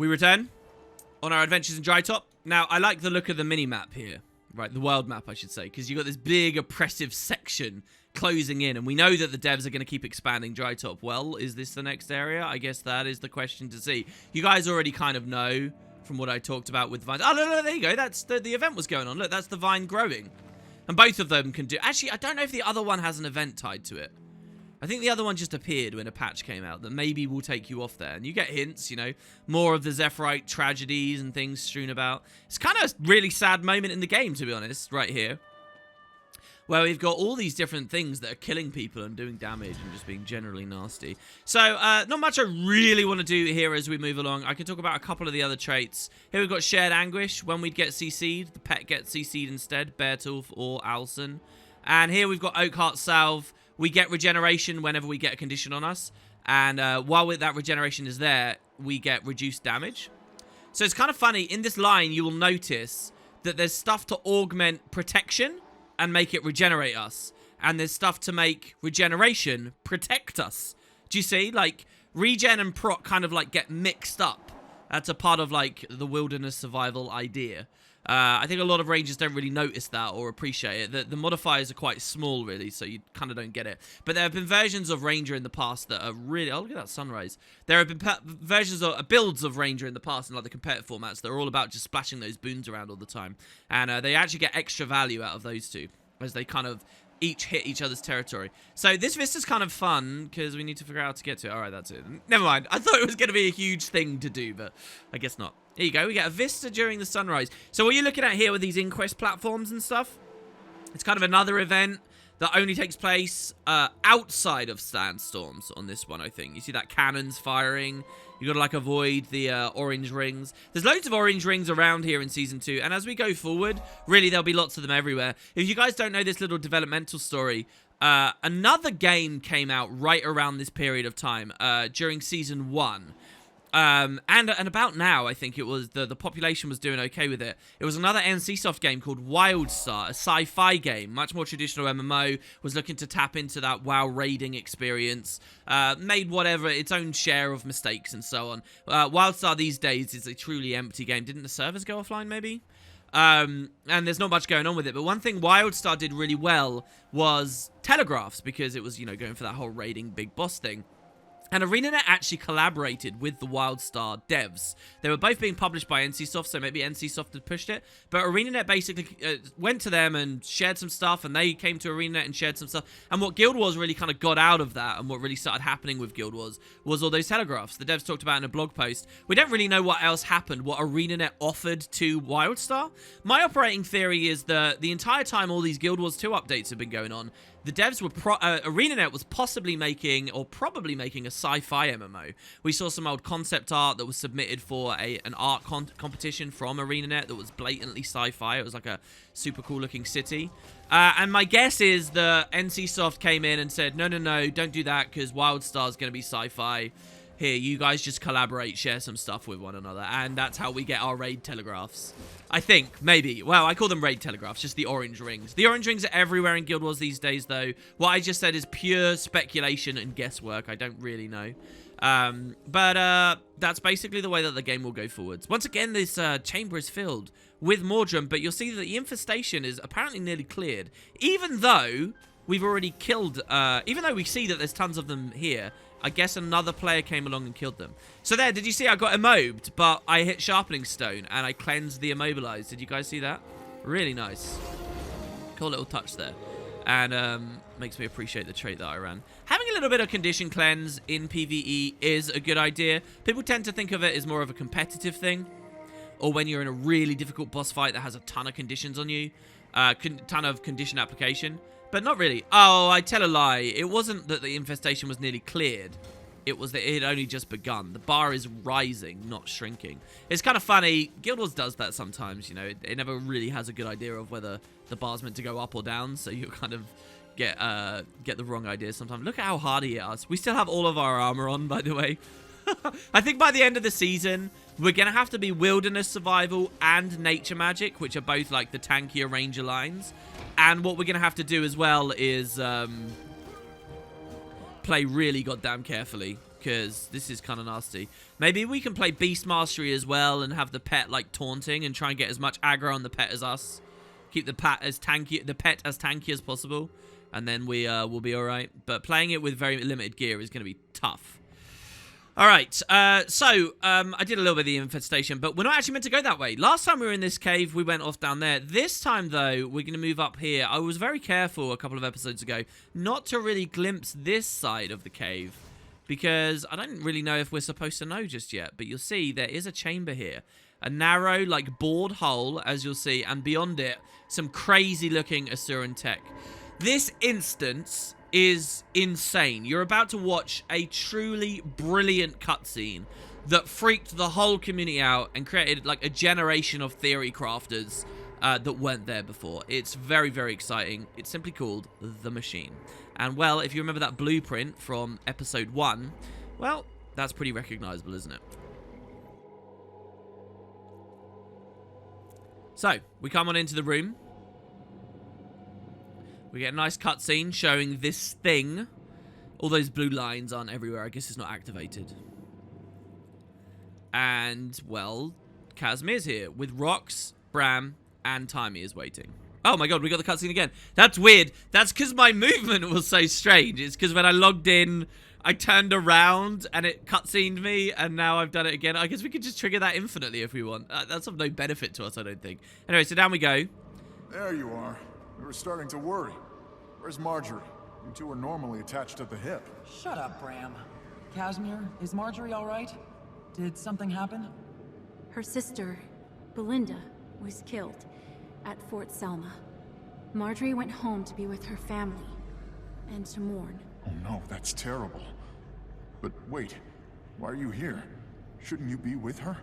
We return on our adventures in Drytop. Now, I like the look of the mini-map here. Right, the world map, I should say. Because you've got this big, oppressive section closing in. And we know that the devs are going to keep expanding Drytop. Well, is this the next area? I guess that is the question to see. You guys already kind of know from what I talked about with vines. Oh, no, there you go. That's the event was going on. Look, that's the vine growing. And both of them can do... Actually, I don't know if the other one has an event tied to it. I think the other one just appeared when a patch came out that maybe will take you off there. And you get hints, you know, more of the Zephyrite tragedies and things strewn about. It's kind of a really sad moment in the game, to be honest, right here. Where we've got all these different things that are killing people and doing damage and just being generally nasty. So, not much I really want to do here as we move along. I can talk about a couple of the other traits. Here we've got Shared Anguish. When we'd get CC'd, the pet gets CC'd instead, Beartooth or Alson. And here we've got Oakheart Salve. We get regeneration whenever we get a condition on us. And while that regeneration is there, we get reduced damage. So it's kind of funny. In this line, you will notice that there's stuff to augment protection and make it regenerate us. And there's stuff to make regeneration protect us. Do you see? Like, regen and proc kind of, like, get mixed up. That's a part of, like, the wilderness survival idea. I think a lot of rangers don't really notice that or appreciate it. The modifiers are quite small, really, so you kind of don't get it. But there have been versions of Ranger in the past that are really... Oh, look at that sunrise. There have been versions of builds of Ranger in the past in like the competitive formats that are all about just splashing those boons around all the time. And they actually get extra value out of those two as they kind of each hit each other's territory. So this Vista's kind of fun because we need to figure out how to get to it. All right, that's it. Never mind. I thought it was going to be a huge thing to do, but I guess not. Here you go. We get a Vista during the sunrise. So what you're looking at here with these Inquest platforms and stuff, it's kind of another event that only takes place outside of sandstorms on this one, I think. You see that cannons firing. You got to, like, avoid the orange rings. There's loads of orange rings around here in Season 2. And as we go forward, really, there'll be lots of them everywhere. If you guys don't know this little developmental story, another game came out right around this period of time during Season 1. And about now, I think it was the population was doing okay with it. It was another NCSoft game called Wildstar, a sci-fi game, much more traditional MMO, was looking to tap into that WoW raiding experience, made whatever, its own share of mistakes and so on. Wildstar these days is a truly empty game. Didn't the servers go offline, maybe? And there's not much going on with it. But one thing Wildstar did really well was telegraphs, because it was, you know, going for that whole raiding big boss thing. And ArenaNet actually collaborated with the Wildstar devs. They were both being published by NCSoft, so maybe NCSoft had pushed it. But ArenaNet basically went to them and shared some stuff, and they came to ArenaNet and shared some stuff. And what Guild Wars really kind of got out of that, and what really started happening with Guild Wars, was all those telegraphs. The devs talked about in a blog post. We don't really know what else happened, what ArenaNet offered to Wildstar. My operating theory is that the entire time all these Guild Wars 2 updates have been going on, the devs were ArenaNet was possibly making, or probably making, a sci-fi MMO. We saw some old concept art that was submitted for an art competition from ArenaNet that was blatantly sci-fi. It was like a super cool looking city. And my guess is that NCSoft came in and said, no, don't do that, because Wildstar is going to be sci-fi. Here, you guys just collaborate, share some stuff with one another, and that's how we get our raid telegraphs. I think, maybe. Well, I call them raid telegraphs, just the orange rings. The orange rings are everywhere in Guild Wars these days, though. What I just said is pure speculation and guesswork. I don't really know. But that's basically the way that the game will go forwards. Once again, this chamber is filled with Mordrem, but you'll see that the infestation is apparently nearly cleared. Even though we've already killed, even though we see that there's tons of them here, I guess another player came along and killed them. So there, did you see I got immobed, but I hit Sharpening Stone and I cleansed the immobilized. Did you guys see that? Really nice. Cool little touch there. And makes me appreciate the trait that I ran. Having a little bit of condition cleanse in PvE is a good idea. People tend to think of it as more of a competitive thing, or when you're in a really difficult boss fight that has a ton of conditions on you, ton of condition application. But not really. Oh, I tell a lie. It wasn't that the infestation was nearly cleared. It was that it had only just begun. The bar is rising, not shrinking. It's kind of funny. Guild Wars does that sometimes, you know. It never really has a good idea of whether the bar's meant to go up or down, so you kind of get the wrong idea sometimes. Look at how hard he hit us. We still have all of our armor on, by the way. I think by the end of the season, we're going to have to be Wilderness Survival and Nature Magic, which are both like the tankier Ranger lines. And what we're going to have to do as well is play really goddamn carefully because this is kind of nasty. Maybe we can play Beast Mastery as well and have the pet like taunting and try and get as much aggro on the pet as us. Keep the pet as tanky as possible, and then we'll be all right. But playing it with very limited gear is going to be tough. All right, so I did a little bit of the infestation, but we're not actually meant to go that way. Last time we were in this cave, we went off down there. This time, though, we're going to move up here. I was very careful a couple of episodes ago not to really glimpse this side of the cave, because I don't really know if we're supposed to know just yet. But you'll see there is a chamber here. A narrow, like, bored hole, as you'll see, and beyond it, some crazy-looking Asuran tech. This instance is insane. You're about to watch a truly brilliant cutscene that freaked the whole community out and created like a generation of theory crafters that weren't there before. It's very, very exciting. It's simply called The Machine. And well, if you remember that blueprint from episode 1, well, that's pretty recognizable, isn't it? So, we come on into the room. We get a nice cutscene showing this thing. All those blue lines aren't everywhere. I guess it's not activated. And, well, Casimir's here with Rox, Bram, and Timey is waiting. Oh my god, we got the cutscene again. That's weird. That's because my movement was so strange. It's because when I logged in, I turned around and it cutscened me, and now I've done it again. I guess we could just trigger that infinitely if we want. That's of no benefit to us, I don't think. Anyway, so down we go. There you are. We were starting to worry. Where's Marjorie? You two are normally attached at the hip. Shut up, Bram. Casimir, is Marjorie all right? Did something happen? Her sister, Belinda, was killed at Fort Selma. Marjorie went home to be with her family and to mourn. Oh no, that's terrible. But wait, why are you here? Shouldn't you be with her?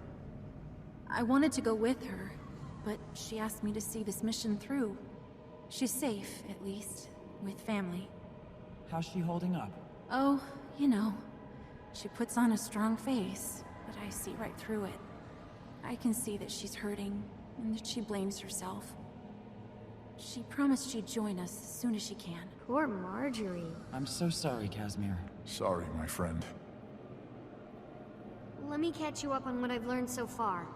I wanted to go with her, but she asked me to see this mission through. She's safe, at least, with family. How's she holding up? Oh, you know, she puts on a strong face, but I see right through it. I can see that she's hurting, and that she blames herself. She promised she'd join us as soon as she can. Poor Marjorie. I'm so sorry, Casimir. Sorry, my friend. Let me catch you up on what I've learned so far.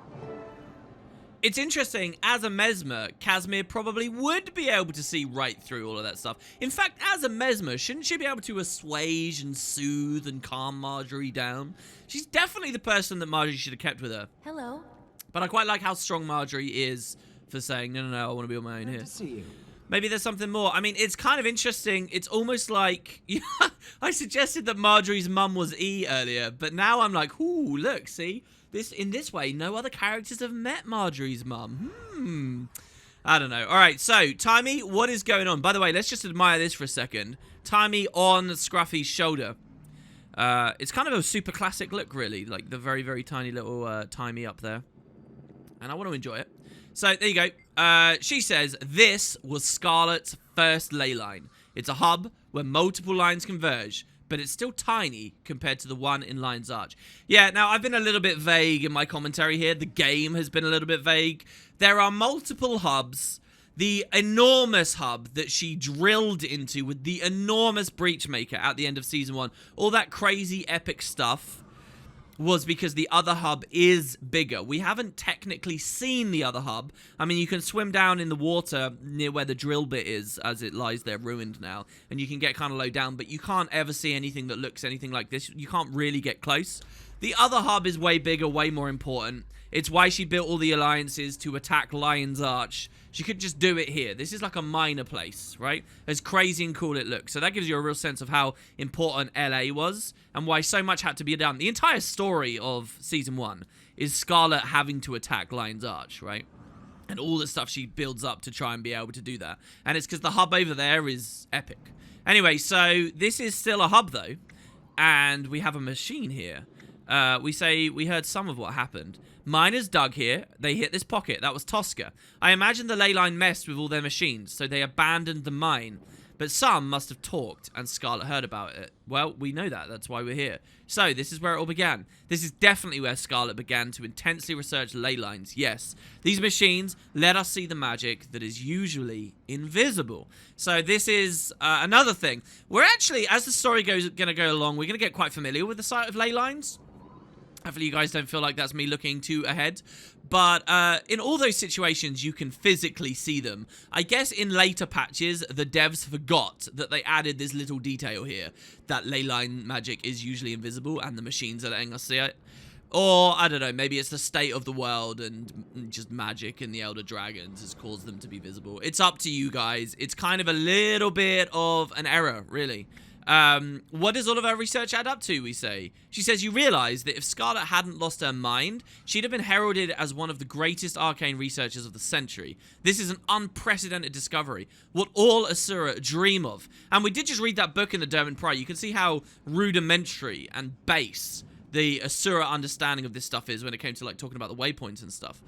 It's interesting, as a mesmer, Casimir probably would be able to see right through all of that stuff. In fact, as a mesmer, shouldn't she be able to assuage and soothe and calm Marjorie down? She's definitely the person that Marjorie should have kept with her. Hello. But I quite like how strong Marjorie is for saying, no, I want to be on my own here. Good to see you. Maybe there's something more. I mean, it's kind of interesting. It's almost like... I suggested that Marjorie's mum was E earlier, but now I'm like, ooh, look, see? In this way, no other characters have met Marjorie's mum. I don't know. All right, so, Timey, what is going on? By the way, let's just admire this for a second. Timey on Scruffy's shoulder. It's kind of a super classic look, really. Like the very, very tiny little Timey up there. And I want to enjoy it. So, there you go. She says, this was Scarlett's first ley line. It's a hub where multiple lines converge, but it's still tiny compared to the one in Lion's Arch. Yeah, now, I've been a little bit vague in my commentary here. The game has been a little bit vague. There are multiple hubs. The enormous hub that she drilled into with the enormous Breachmaker at the end of Season 1. All that crazy epic stuff was because the other hub is bigger. We haven't technically seen the other hub. I mean, you can swim down in the water near where the drill bit is, as it lies there ruined now, and you can get kind of low down, but you can't ever see anything that looks anything like this. You can't really get close. The other hub is way bigger, way more important. It's why she built all the alliances to attack Lion's Arch. She could just do it here. This is like a minor place, right? As crazy and cool it looks. So that gives you a real sense of how important LA was and why so much had to be done. The entire story of Season 1 is Scarlett having to attack Lion's Arch, right? And all the stuff she builds up to try and be able to do that. And it's because the hub over there is epic. Anyway, so this is still a hub, though. And we have a machine here. We heard some of what happened. Miners dug here. They hit this pocket. That was Tosca. I imagine the ley line messed with all their machines, so they abandoned the mine. but some must have talked and Scarlett heard about it. Well, we know that. That's why we're here. So, this is where it all began. This is definitely where Scarlett began to intensely research ley lines. Yes, these machines let us see the magic that is usually invisible. So, this is another thing. We're actually, as the story going to go along, we're going to get quite familiar with the sight of ley lines. Hopefully you guys don't feel like that's me looking too ahead. But in all those situations, you can physically see them. I guess in later patches, the devs forgot that they added this little detail here. That ley line magic is usually invisible and the machines are letting us see it. Or, I don't know, maybe it's the state of the world and just magic and the Elder Dragons has caused them to be visible. It's up to you guys. It's kind of a little bit of an error, really. What does all of her research add up to, we say? She says, you realise that if Scarlett hadn't lost her mind, she'd have been heralded as one of the greatest arcane researchers of the century. This is an unprecedented discovery. What all Asura dream of. And we did just read that book in the Derwent Pride. You can see how rudimentary and base the Asura understanding of this stuff is when it came to, like, talking about the waypoints and stuff.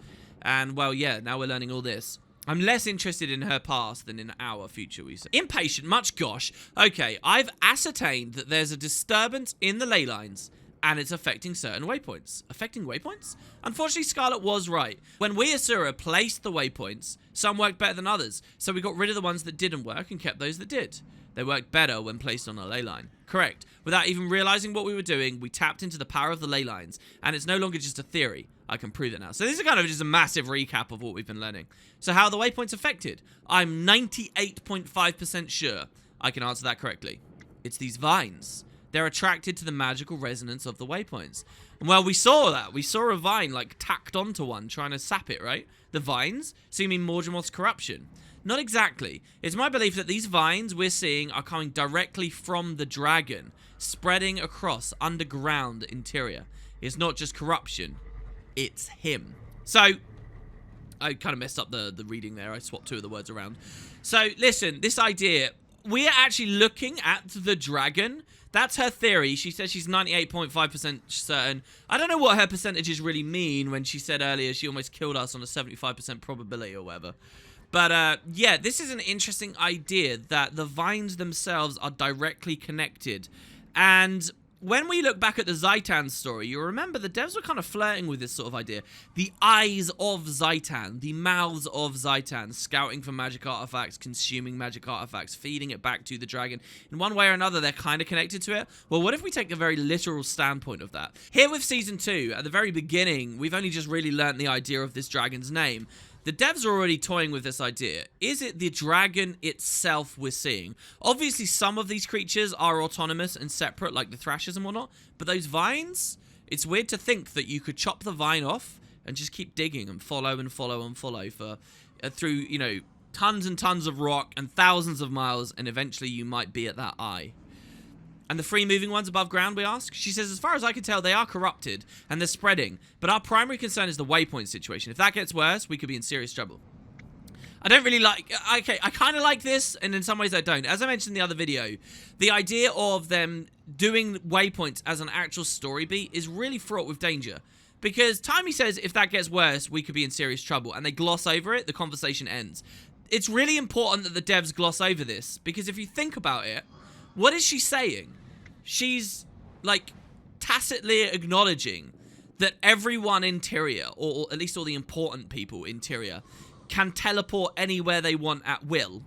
And, well, yeah, now we're learning all this. I'm less interested in her past than in our future, we say. Impatient, much gosh. Okay, I've ascertained that there's a disturbance in the ley lines, and it's affecting certain waypoints. Affecting waypoints? Unfortunately, Scarlett was right. When we Asura placed the waypoints, some worked better than others, so we got rid of the ones that didn't work and kept those that did. They worked better when placed on a ley line. Correct. Without even realizing what we were doing, we tapped into the power of the ley lines, and it's no longer just a theory. I can prove it now. So this is kind of just a massive recap of what we've been learning. So how are the waypoints affected? I'm 98.5% sure I can answer that correctly. It's these vines. They're attracted to the magical resonance of the waypoints. And well, we saw that. We saw a vine, like, tacked onto one, trying to sap it, right? The vines? So you mean Mordrem's corruption? Not exactly. It's my belief that these vines we're seeing are coming directly from the dragon, spreading across underground interior. It's not just corruption. It's him. So, I kind of messed up the reading there. I swapped two of the words around. So, listen, this idea, we're actually looking at the dragon. That's her theory. She says she's 98.5% certain. I don't know what her percentages really mean when she said earlier she almost killed us on a 75% probability or whatever. But, yeah, this is an interesting idea that the vines themselves are directly connected. And when we look back at the Zaitan story, you remember the devs were kind of flirting with this sort of idea. The eyes of Zaitan, the mouths of Zaitan, scouting for magic artifacts, consuming magic artifacts, feeding it back to the dragon. In one way or another, they're kind of connected to it. Well, what if we take a very literal standpoint of that? Here with Season 2, at the very beginning, we've only just really learnt the idea of this dragon's name. The devs are already toying with this idea. Is it the dragon itself we're seeing? Obviously, some of these creatures are autonomous and separate, like the thrashers and whatnot. But those vines, it's weird to think that you could chop the vine off and just keep digging and follow and follow and follow for through, you know, tons and tons of rock and thousands of miles, and eventually you might be at that eye. And the free-moving ones above ground, we ask? She says, as far as I can tell, they are corrupted, and they're spreading. But our primary concern is the waypoint situation. If that gets worse, we could be in serious trouble. I don't really like... Okay, I kind of like this, and in some ways I don't. As I mentioned in the other video, the idea of them doing waypoints as an actual story beat is really fraught with danger. Because Timey says, if that gets worse, we could be in serious trouble. And they gloss over it, the conversation ends. It's really important that the devs gloss over this, because if you think about it, what is she saying? She's, like, tacitly acknowledging that everyone interior, or at least all the important people interior, can teleport anywhere they want at will.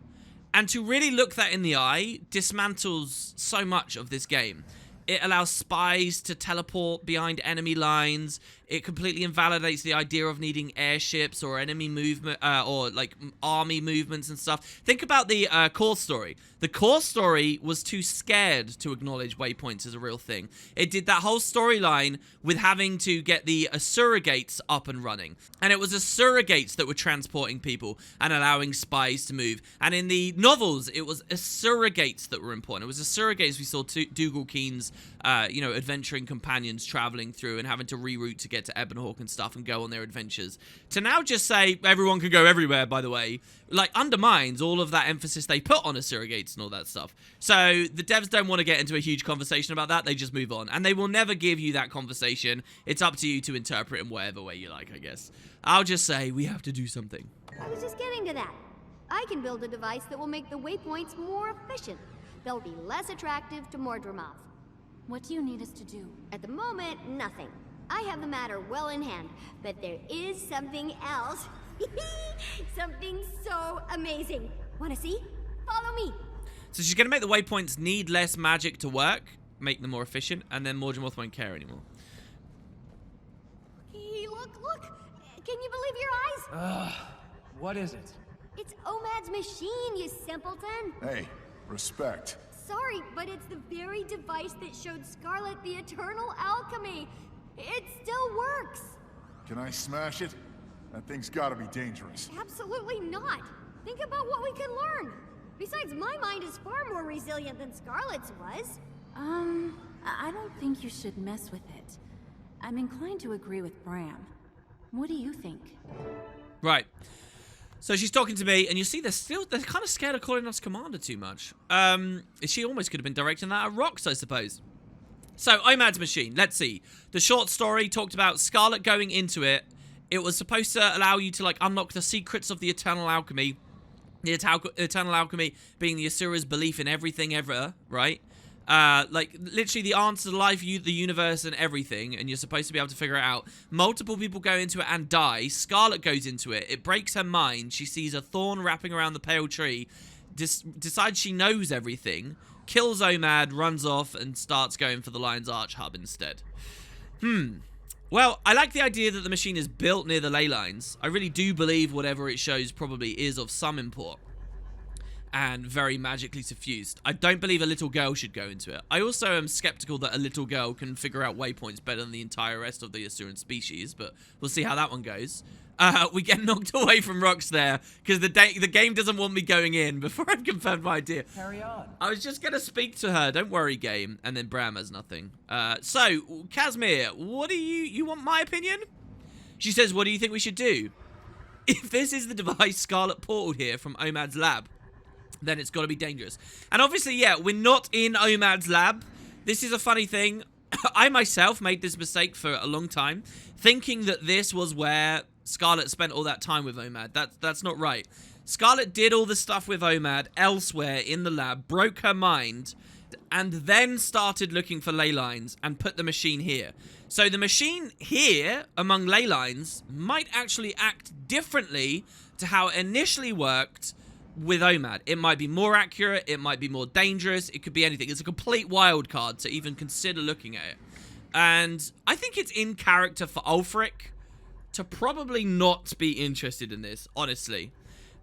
And to really look that in the eye dismantles so much of this game. It allows spies to teleport behind enemy lines. It completely invalidates the idea of needing airships or enemy movement, or like army movements and stuff. Think about the core story. The core story was too scared to acknowledge waypoints as a real thing. It did that whole storyline with having to get the Asura gates up and running. And it was Asura gates that were transporting people and allowing spies to move. And in the novels, it was Asura gates that were important. It was Asura gates we saw Dougal Keen's, you know, adventuring companions traveling through and having to reroute to get to Ebonhawk and stuff and go on their adventures. To now just say everyone can go everywhere, by the way, like, undermines all of that emphasis they put on Asura gates and all that stuff. So the devs don't want to get into a huge conversation about that. They just move on. And they will never give you that conversation. It's up to you to interpret in whatever way you like, I guess. I'll just say we have to do something. I was just getting to that. I can build a device that will make the waypoints more efficient. They'll be less attractive to Mordrem. What do you need us to do? At the moment, nothing. I have the matter well in hand, but there is something else. Something so amazing. Wanna see? Follow me. So she's going to make the waypoints need less magic to work, make them more efficient, and then Mordrem won't care anymore. Hey, look! Can you believe your eyes? What is it? It's OMAD's machine, you simpleton. Hey, respect. Sorry, but it's the very device that showed Scarlett the eternal alchemy. It still works. Can I smash it? That thing's gotta be dangerous. Absolutely not. Think about what we could learn. Besides, my mind is far more resilient than Scarlett's was. I don't think you should mess with it. I'm inclined to agree with Bram. What do you think? Right. So she's talking to me, and you see they're kind of scared of calling us Commander too much. She almost could have been directing that at Rox, I suppose. So, OMAD's machine, let's see. The short story talked about Scarlett going into it. It was supposed to allow you to, like, unlock the secrets of the eternal alchemy. The eternal alchemy being the Asura's belief in everything ever, right? Like, literally the answer to life, the universe, and everything, and you're supposed to be able to figure it out. Multiple people go into it and die. Scarlett goes into it. It breaks her mind. She sees a thorn wrapping around the pale tree, decides she knows everything, kills OMAD, runs off, and starts going for the Lion's Arch hub instead. Well, I like the idea that the machine is built near the ley lines. I really do believe whatever it shows probably is of some import. And very magically suffused. I don't believe a little girl should go into it. I also am skeptical that a little girl can figure out waypoints better than the entire rest of the Asuran species, but we'll see how that one goes. We get knocked away from Rox there, because the game doesn't want me going in before I've confirmed my idea. Carry on. I was just going to speak to her. Don't worry, game. And then Bram has nothing. So, Casimir, what do you want my opinion? She says, what do you think we should do? If this is the device Scarlett portaled here from OMAD's lab, then it's got to be dangerous. And obviously, yeah, we're not in OMAD's lab. This is a funny thing. I myself made this mistake for a long time, thinking that this was where Scarlett spent all that time with OMAD. That's not right. Scarlett did all the stuff with OMAD elsewhere in the lab, broke her mind, and then started looking for ley lines and put the machine here. So the machine here, among ley lines, might actually act differently to how it initially worked with OMAD. It might be more accurate, it might be more dangerous, it could be anything. It's a complete wild card to even consider looking at it. And I think it's in character for Ulfric to probably not be interested in this, honestly.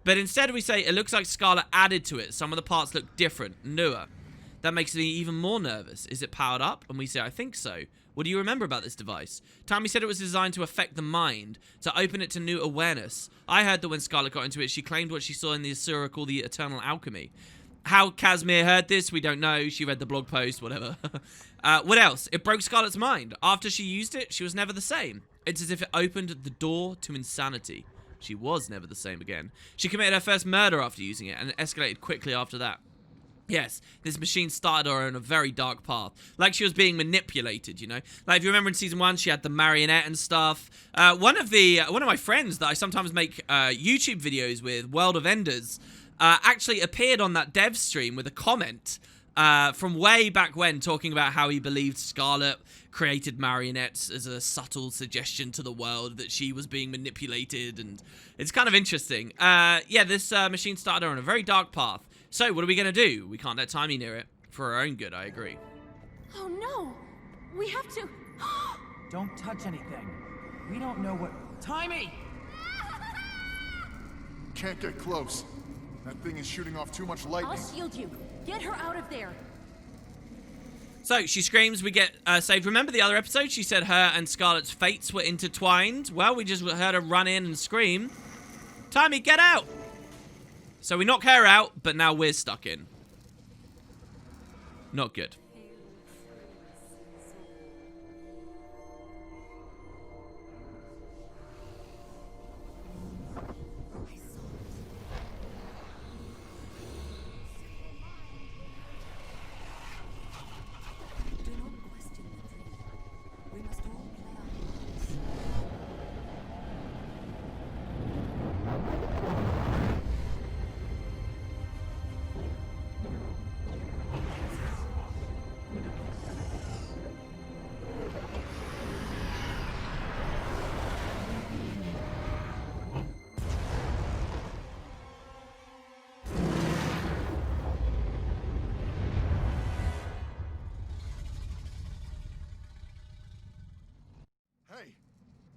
But instead we say, it looks like Scarlett added to it. Some of the parts look different, newer. That makes me even more nervous. Is it powered up? And we say, I think so. What do you remember about this device? Tommy said it was designed to affect the mind, to open it to new awareness. I heard that when Scarlett got into it, she claimed what she saw in the Asura called the eternal alchemy. How Casimir heard this, we don't know. She read the blog post, whatever. What else? It broke Scarlett's mind. After she used it, she was never the same. It's as if it opened the door to insanity. She was never the same again. She committed her first murder after using it, and it escalated quickly after that. Yes, this machine started her on a very dark path. Like she was being manipulated, you know? Like if you remember in Season 1, she had the marionette and stuff. One of my friends that I sometimes make YouTube videos with, World of Enders, actually appeared on that dev stream with a comment from way back when, talking about how he believed Scarlett created marionettes as a subtle suggestion to the world that she was being manipulated, and it's kind of interesting. Yeah, this machine started her on a very dark path. So, what are we going to do? We can't let Timey near it. For our own good, I agree. Oh no! We have to... Don't touch anything. We don't know what... Timey! Can't get close. That thing is shooting off too much lightning. I'll shield you. Get her out of there. So, she screams, we get saved. Remember the other episode? She said her and Scarlett's fates were intertwined. Well, we just heard her run in and scream. Timey, get out! So we knock her out, but now we're stuck in. Not good.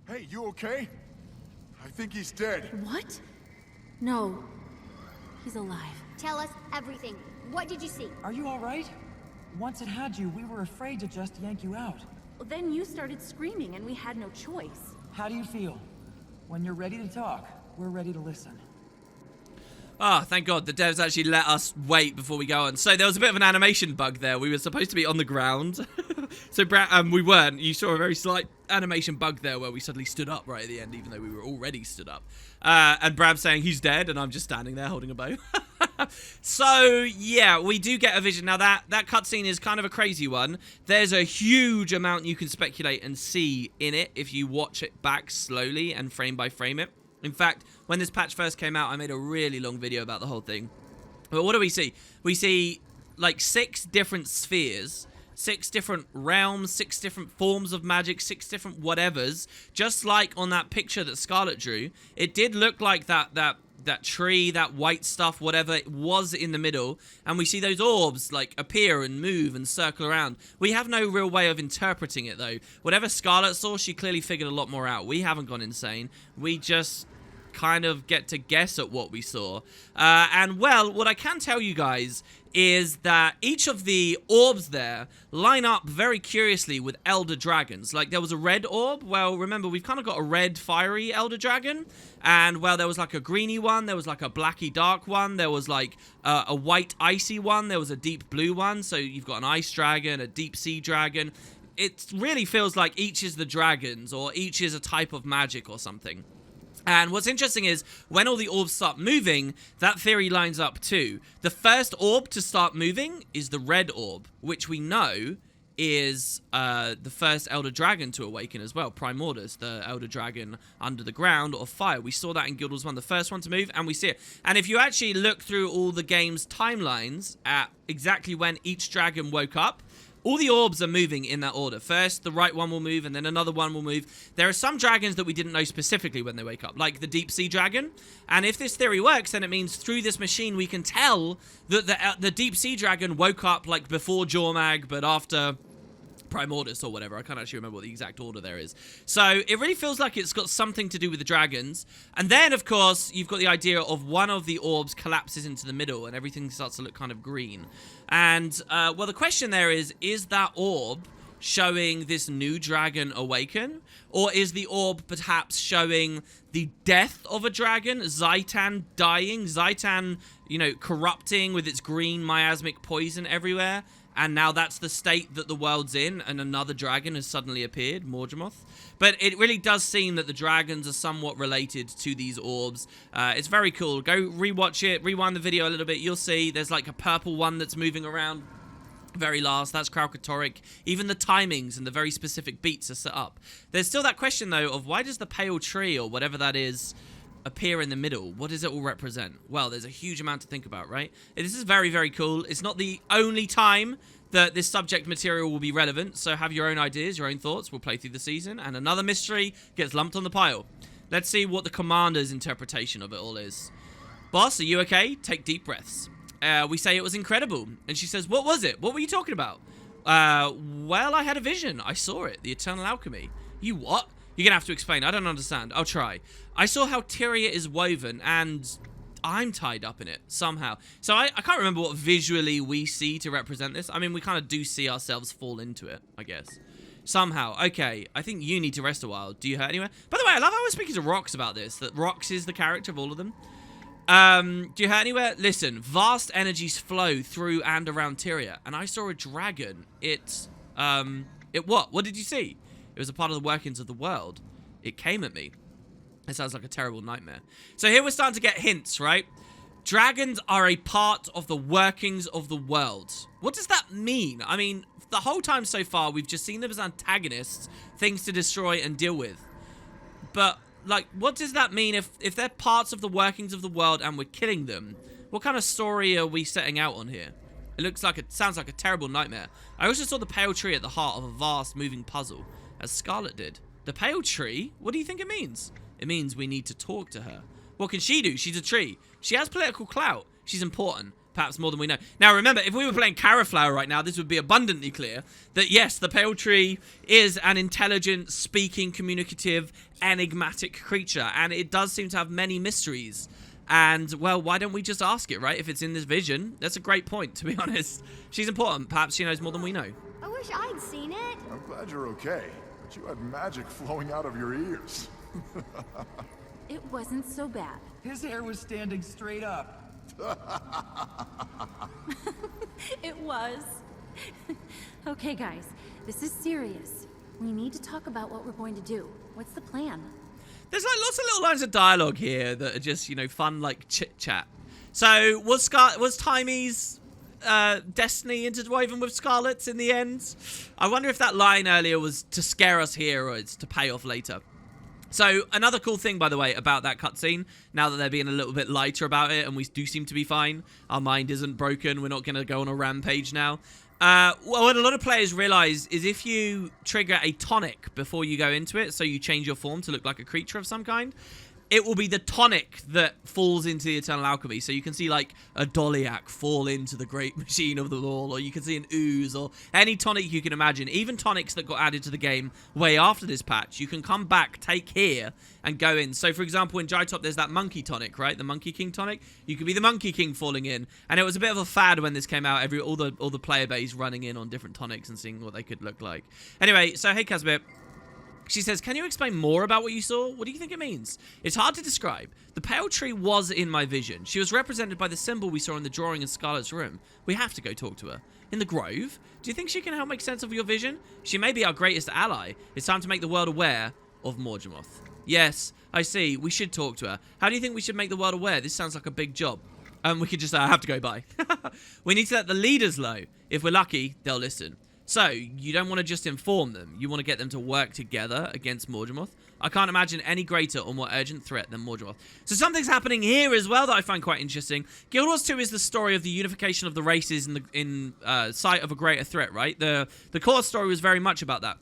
Hey, you okay? I think he's dead. What? No. He's alive. Tell us everything. What did you see? Are you all right? Once it had you, we were afraid to just yank you out. Then you started screaming and we had no choice. How do you feel? When you're ready to talk, we're ready to listen. Ah, thank God, the devs actually let us wait before we go on. So there was a bit of an animation bug there. We were supposed to be on the ground. So we weren't. You saw a very slight animation bug there where we suddenly stood up right at the end, even though we were already stood up. And Bram's saying he's dead, and I'm just standing there holding a bow. So, yeah, we do get a vision. Now, that cutscene is kind of a crazy one. There's a huge amount you can speculate and see in it if you watch it back slowly and frame by frame it. In fact, when this patch first came out, I made a really long video about the whole thing. But what do we see? We see, like, 6 different spheres, 6 different realms, 6 different forms of magic, 6 different whatevers. Just like on that picture that Scarlett drew, it did look like that tree, that white stuff, whatever it was in the middle, and we see those orbs like appear and move and circle around. We have no real way of interpreting it though. Whatever Scarlett saw, she clearly figured a lot more out. We haven't gone insane. We just kind of get to guess at what we saw. And well, what I can tell you guys is that each of the orbs there line up very curiously with elder dragons. Like, there was a red orb. Well, remember, we've kind of got a red fiery elder dragon. And, well, there was like a greeny one. There was like a blacky dark one. There was like a white icy one. There was a deep blue one. So you've got an ice dragon, a deep sea dragon. It really feels like each is the dragons, or each is a type of magic or something. And what's interesting is, when all the orbs start moving, that theory lines up too. The first orb to start moving is the red orb, which we know is the first Elder Dragon to awaken as well. Primordus, the Elder Dragon under the ground of fire. We saw that in Guild Wars 1, the first one to move, and we see it. And if you actually look through all the game's timelines at exactly when each dragon woke up, all the orbs are moving in that order. First, the right one will move, and then another one will move. There are some dragons that we didn't know specifically when they wake up, like the Deep Sea Dragon. And if this theory works, then it means through this machine we can tell that the Deep Sea Dragon woke up like before Jormag, but after Primordus or whatever. I can't actually remember what the exact order there is. So it really feels like it's got something to do with the dragons. And then, of course, you've got the idea of one of the orbs collapses into the middle and everything starts to look kind of green. And, well, the question there is that orb showing this new dragon awaken? Or is the orb perhaps showing the death of a dragon? Zaitan dying? Zaitan, you know, corrupting with its green miasmic poison everywhere? And now that's the state that the world's in, and another dragon has suddenly appeared, Mordrem. But it really does seem that the dragons are somewhat related to these orbs. It's very cool. Go rewatch it, rewind the video a little bit. You'll see there's like a purple one that's moving around very last. That's Kralkatoric. Even the timings and the very specific beats are set up. There's still that question, though, of why does the pale tree, or whatever that is, appear in the middle? What does it all represent? Well, there's a huge amount to think about, right? This is very, very cool. It's not the only time that this subject material will be relevant, so have your own ideas, your own thoughts. We'll play through the season, and another mystery gets lumped on the pile. Let's see what the commander's interpretation of it all is. Boss, are you okay? Take deep breaths. We say it was incredible, and she says, what was it? What were you talking about? Well, I had a vision. I saw it. The eternal alchemy. You what? You're gonna have to explain. I don't understand. I'll try. I saw how Tyria is woven, and I'm tied up in it somehow. So I can't remember what visually we see to represent this. I mean, we kind of do see ourselves fall into it, I guess. Somehow. Okay, I think you need to rest a while. Do you hurt anywhere? By the way, I love how we're speaking to Rox about this, that Rox is the character of all of them. Do you hurt anywhere? Listen, vast energies flow through and around Tyria, and I saw a dragon. It what? What did you see? It was a part of the workings of the world. It came at me. It sounds like a terrible nightmare. So here we're starting to get hints, right? Dragons are a part of the workings of the world. What does that mean? I mean, the whole time so far, we've just seen them as antagonists, things to destroy and deal with. But, like, what does that mean if they're parts of the workings of the world and we're killing them? What kind of story are we setting out on here? It sounds like a terrible nightmare. I also saw the pale tree at the heart of a vast moving puzzle, as Scarlett did. The pale tree? What do you think it means? It means we need to talk to her. What can she do? She's a tree. She has political clout. She's important. Perhaps more than we know. Now, remember, if we were playing Caraflower right now, this would be abundantly clear that, yes, the pale tree is an intelligent, speaking, communicative enigmatic creature, and it does seem to have many mysteries. And, well, why don't we just ask it, right? If it's in this vision, that's a great point, to be honest. She's important. Perhaps she knows more than we know. I wish I'd seen it. I'm glad you're okay, but you had magic flowing out of your ears. It wasn't so bad. His hair was standing straight up. It was. Okay, guys, this is serious. We need to talk about what we're going to do. What's the plan? There's like lots of little lines of dialogue here that are just, you know, fun, like chit-chat. So, was Timey's destiny interwoven with Scarlett's in the end? I wonder if that line earlier was to scare us here or it's to pay off later. So, another cool thing, by the way, about that cutscene, now that they're being a little bit lighter about it and we do seem to be fine, our mind isn't broken, we're not going to go on a rampage now. What a lot of players realize is if you trigger a tonic before you go into it, so you change your form to look like a creature of some kind, it will be the tonic that falls into the Eternal Alchemy. So you can see like a Doliac fall into the Great Machine of the Law, or you can see an ooze, or any tonic you can imagine. Even tonics that got added to the game way after this patch, you can come back, take here, and go in. So for example, in Drytop, there's that Monkey tonic, right? The Monkey King tonic. You could be the Monkey King falling in, and it was a bit of a fad when this came out. All the player base running in on different tonics and seeing what they could look like. Anyway, so hey Casimir. She says, can you explain more about what you saw? What do you think it means? It's hard to describe. The pale tree was in my vision. She was represented by the symbol we saw in the drawing in Scarlett's room. We have to go talk to her. In the grove? Do you think she can help make sense of your vision? She may be our greatest ally. It's time to make the world aware of Mordrem. Yes, I see. We should talk to her. How do you think we should make the world aware? This sounds like a big job. We could just have to go by. We need to let the leaders know. If we're lucky, they'll listen. So, you don't want to just inform them. You want to get them to work together against Mordrem. I can't imagine any greater or more urgent threat than Mordrem. So something's happening here as well that I find quite interesting. Guild Wars 2 is the story of the unification of the races in sight of a greater threat, right? The core story was very much about that.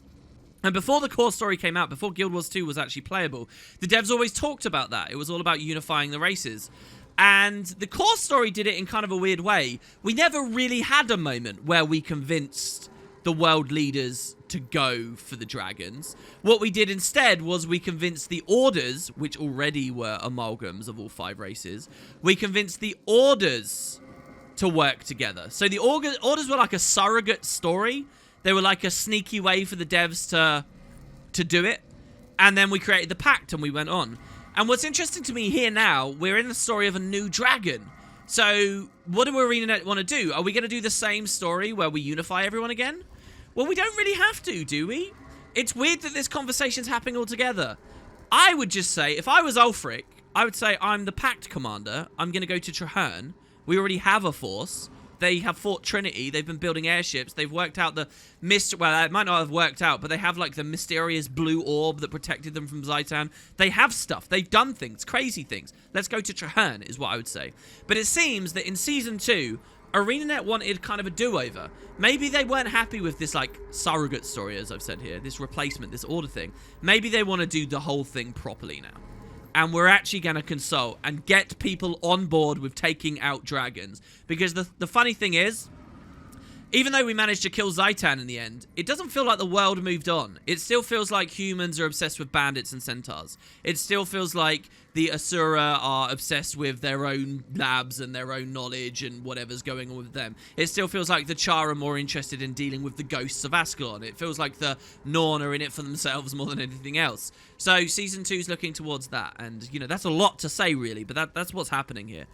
And before the core story came out, before Guild Wars 2 was actually playable, the devs always talked about that. It was all about unifying the races. And the core story did it in kind of a weird way. We never really had a moment where we convinced the world leaders to go for the dragons. What we did instead was we convinced the orders, which already were amalgams of all 5 races, we convinced the orders to work together. So the orders were like a surrogate story. They were like a sneaky way for the devs to do it. And then we created the pact and we went on. And what's interesting to me here now, we're in the story of a new dragon. So what do ArenaNet want to do? Are we going to do the same story where we unify everyone again? Well, we don't really have to, do we? It's weird that this conversation's happening all together. I would just say, if I was Ulfric, I would say, I'm the Pact Commander. I'm going to go to Traherne. We already have a force. They have fought Trinity. They've been building airships. They've worked out the well, it might not have worked out, but they have like the mysterious blue orb that protected them from Zhaitan. They have stuff. They've done things, crazy things. Let's go to Traherne is what I would say. But it seems that in Season 2, ArenaNet wanted kind of a do-over. Maybe they weren't happy with this, like, surrogate story, as I've said here. This replacement, this order thing. Maybe they want to do the whole thing properly now. And we're actually going to consult and get people on board with taking out dragons. Because the funny thing is, even though we managed to kill Zhaitan in the end, it doesn't feel like the world moved on. It still feels like humans are obsessed with bandits and centaurs. It still feels like the Asura are obsessed with their own labs and their own knowledge and whatever's going on with them. It still feels like the Char are more interested in dealing with the ghosts of Ascalon. It feels like the Norn are in it for themselves more than anything else. So Season 2's looking towards that. And, you know, that's a lot to say, really, but that's what's happening here.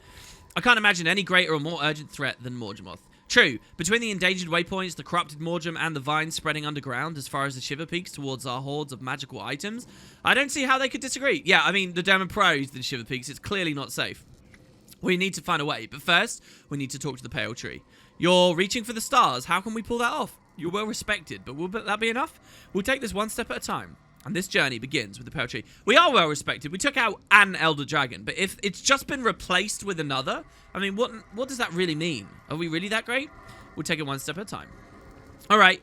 I can't imagine any greater or more urgent threat than Mordrem. True, between the endangered waypoints, the corrupted Mordrem, and the vines spreading underground as far as the Shiver Peaks towards our hordes of magical items, I don't see how they could disagree. Yeah, I mean, the Demon Pros, the Shiver Peaks, it's clearly not safe. We need to find a way, but first, we need to talk to the Pale Tree. You're reaching for the stars. How can we pull that off? You're well respected, but will that be enough? We'll take this one step at a time. And this journey begins with the Pale Tree. We are well respected. We took out an Elder Dragon, but if it's just been replaced with another, I mean, what does that really mean? Are we really that great? We'll take it one step at a time. All right.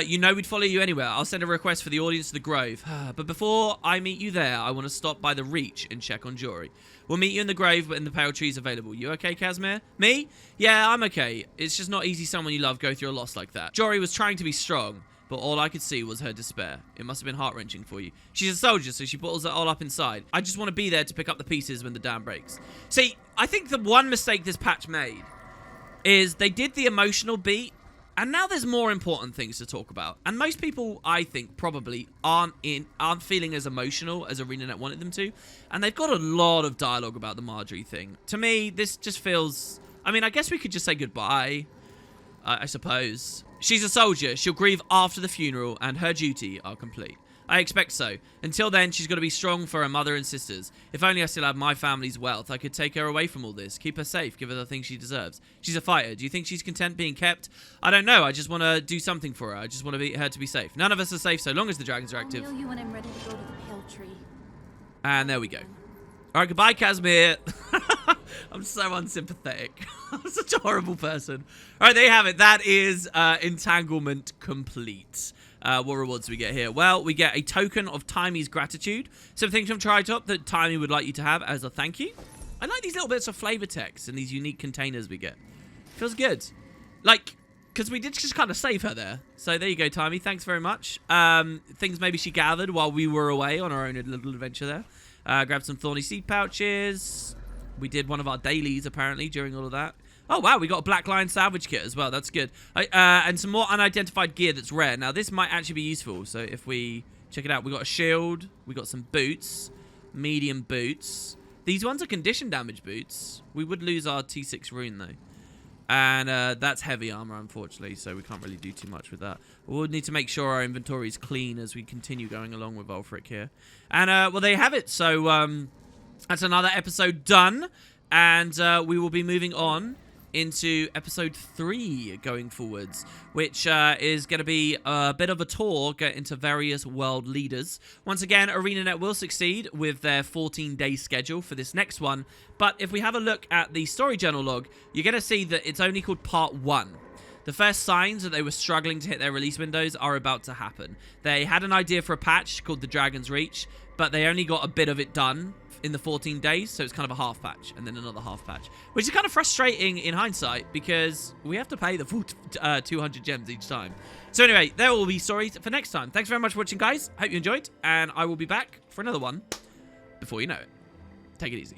You know we'd follow you anywhere. I'll send a request for the audience to the Grove. But before I meet you there, I want to stop by the Reach and check on Jory. We'll meet you in the Grove, but in the Pale Tree's available. You okay, Casimir? Me? Yeah, I'm okay. It's just not easy someone you love go through a loss like that. Jory was trying to be strong. but all I could see was her despair. It must have been heart-wrenching for you. She's a soldier, so she bottles it all up inside. I just want to be there to pick up the pieces when the dam breaks. See, I think the one mistake this patch made is they did the emotional beat, and now there's more important things to talk about. And most people, I think, probably aren't feeling as emotional as ArenaNet wanted them to. And they've got a lot of dialogue about the Marjorie thing. To me, this just feels... I mean, I guess we could just say goodbye, I suppose. She's a soldier. She'll grieve after the funeral, and her duty are complete. I expect so. Until then, she's got to be strong for her mother and sisters. If only I still had my family's wealth, I could take her away from all this. Keep her safe. Give her the things she deserves. She's a fighter. Do you think she's content being kept? I don't know. I just want to do something for her. I just want her to be safe. None of us are safe so long as the dragons are active. I'll know you when I'm ready to go to the pale tree. And there we go. All right, goodbye, Casimir. I'm so unsympathetic. I'm such a horrible person. All right, there you have it. That is entanglement complete. What rewards do we get here? Well, we get a token of Timey's gratitude. Some things from Tritop that Timey would like you to have as a thank you. I like these little bits of flavor text and these unique containers we get. Feels good. Like, because we did just kind of save her there. So there you go, Timey. Thanks very much. Things maybe she gathered while we were away on our own little adventure there. Grabbed some thorny seed pouches. We did one of our dailies, apparently, during all of that. Oh, wow, we got a Black Lion salvage kit as well. That's good. And some more unidentified gear that's rare. Now, this might actually be useful. So if we check it out, we got a shield. We got some boots. Medium boots. These ones are condition damage boots. We would lose our T6 rune, though. And that's heavy armor, unfortunately, so we can't really do too much with that. We'll need to make sure our inventory is clean as we continue going along with Ulfric here. And, well, there you have it. So, that's another episode done. And we will be moving on into episode 3 going forwards, which is going to be a bit of a tour into various world leaders. Once again, ArenaNet will succeed with their 14-day schedule for this next one, but if we have a look at the story journal log, you're going to see that it's only called Part 1. The first signs that they were struggling to hit their release windows are about to happen. They had an idea for a patch called the Dragon's Reach, but they only got a bit of it done in the 14 days, so it's kind of a half patch and then another half patch, which is kind of frustrating in hindsight because we have to pay the full 200 gems each time. So anyway, there will be stories for next time. Thanks very much for watching, guys. Hope you enjoyed, and I will be back for another one before you know it. Take it easy.